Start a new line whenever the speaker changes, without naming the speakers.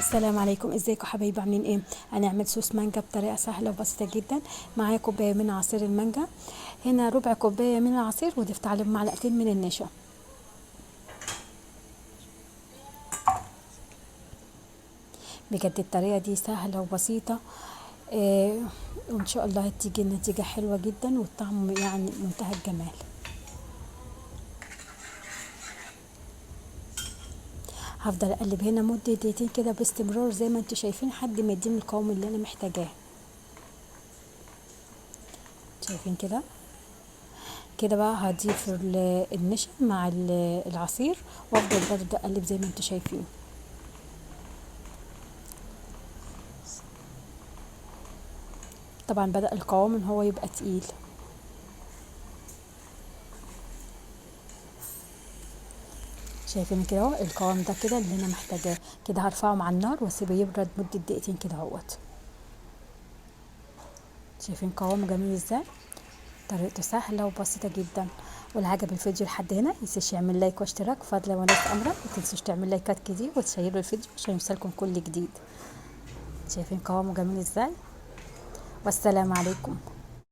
السلام عليكم، ازيكم حبايبي؟ عاملين ايه؟ هنعمل صوص مانجا بطريقه سهله وبسيطه جدا. معايا كوبايه من عصير المانجا، هنا ربع كوبايه من العصير، وضفت عليهم معلقتين من النشا. بجد الطريقه دي سهله وبسيطه. آه وان شاء الله هتيجي النتيجه حلوه جدا، والطعم يعني منتهى الجمال. هفضل اقلب هنا مده دقيقتين كده باستمرار زي ما انتم شايفين، لحد ما يديني القوام اللي انا محتاجاه. شايفين كده؟ كده بقى هضيف النشا مع العصير، وافضل برضه اقلب زي ما انتم شايفين. طبعا بدأ القوام ان هو يبقى تقيل. شايفين كده اهو القوام ده كده اللي انا محتاجاه. كده هرفعه مع النار واسيبه يبرد مدة دقيقتين كده اهوت. شايفين قوامه جميل ازاي؟ طريقته سهلة وبسيطة جدا. واللي عجب الفيديو لحد هنا متنسوش يعمل لايك واشتراك، فضلا وناس امرا. متنسوش تعمل لايكات كتير وتشيروا الفيديو عشان يوصلكم كل جديد. شايفين قوامه جميل ازاي؟ والسلام عليكم.